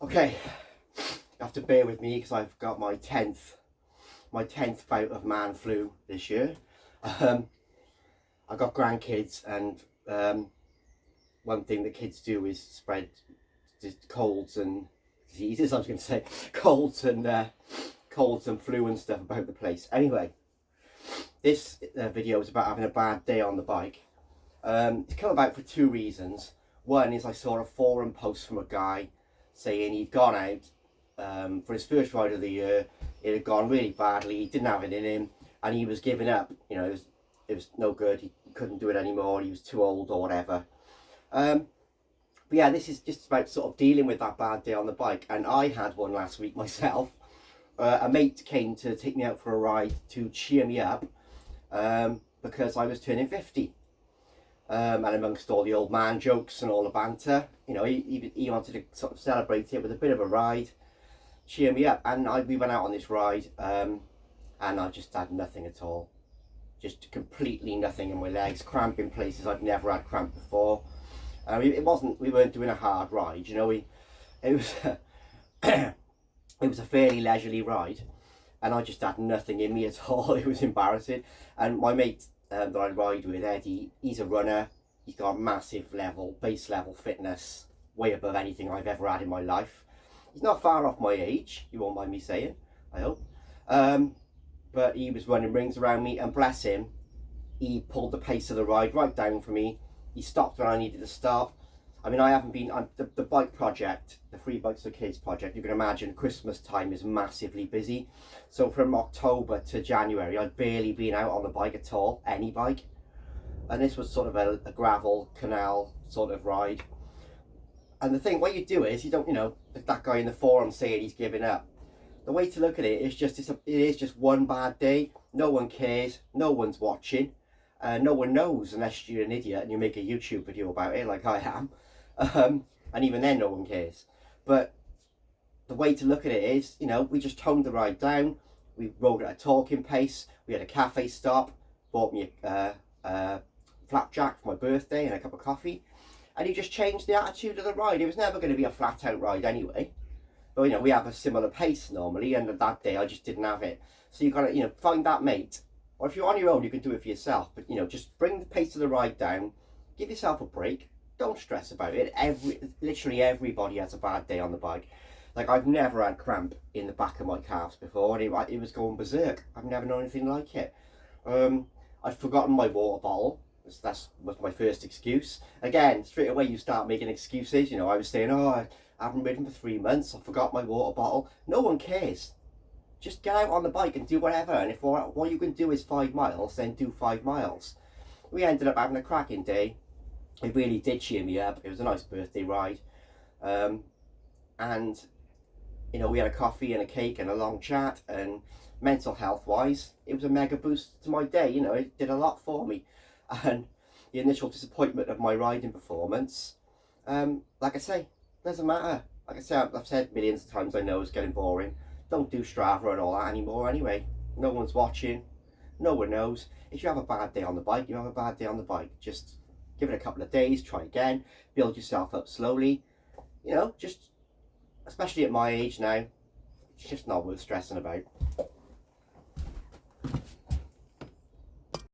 Okay, you have to bear with me because I've got my 10th bout of man flu this year. I've got grandkids, and one thing that kids do is spread colds and diseases. I was going to say colds and flu and stuff about the place. Anyway, this video is about having a bad day on the bike. It's come about for two reasons. One is I saw a forum post from a guy saying he'd gone out for his first ride of the year. It had gone really badly. He didn't have it in him, and he was giving up. You know, it was no good. He couldn't do it anymore. He was too old or whatever. But yeah, this is just about sort of dealing with that bad day on the bike. And I had one last week myself. A mate came to take me out for a ride to cheer me up because I was turning 50. And amongst all the old man jokes and all the banter, you know, he wanted to sort of celebrate it with a bit of a ride, cheer me up. And we went out on this ride, and I just had nothing at all. Just completely nothing in my legs, cramp in places I've never had cramp before. We weren't doing a hard ride, you know. It was it was a fairly leisurely ride, and I just had nothing in me at all. It was embarrassing. And my mate that I ride with, Eddie, he's a runner. He's got massive base level fitness, way above anything I've ever had in my life. He's not far off my age, you won't mind me saying, I hope. But he was running rings around me, and bless him, he pulled the pace of the ride right down for me. He stopped when I needed to stop. I mean, I haven't been on the bike project, the Free Bikes for Kids project. You can imagine Christmas time is massively busy. So from October to January, I'd barely been out on the bike at all, any bike. And this was sort of a gravel canal sort of ride. And the thing, what you do is, you don't, you know, that guy in the forum saying he's giving up. The way to look at it is it is just one bad day. No one cares. No one's watching. No one knows unless you're an idiot and you make a YouTube video about it like I am. And even then no one cares. But the way to look at it is, you know, we just toned the ride down. We rode at a talking pace. We had a cafe stop. Bought me a flapjack for my birthday and a cup of coffee. And he just changed the attitude of the ride. It was never going to be a flat out ride anyway. But, you know, we have a similar pace normally, and that day I just didn't have it. So you've got to, you know, find that mate. Or if you're on your own, you can do it for yourself. But, you know, just bring the pace of the ride down. Give yourself a break. Don't stress about it. Literally everybody has a bad day on the bike. Like, I've never had cramp in the back of my calves before, and it was going berserk. I've never known anything like it. I'd forgotten my water bottle. That was my first excuse. Again, straight away you start making excuses. You know, I was saying, oh, I haven't ridden for 3 months. I forgot my water bottle. No one cares. Just get out on the bike and do whatever. And if all you can do is 5 miles, then do 5 miles. We ended up having a cracking day. It really did cheer me up. It was a nice birthday ride. And, you know, we had a coffee and a cake and a long chat. And mental health wise, it was a mega boost to my day. You know, it did a lot for me. And the initial disappointment of my riding performance, like I say, doesn't matter. Like I say, I've said millions of times, I know it's getting boring. Don't do Strava and all that anymore anyway. No one's watching. No one knows. If you have a bad day on the bike, you have a bad day on the bike. Just give it a couple of days, try again, build yourself up slowly. You know, just, especially at my age now, it's just not worth stressing about.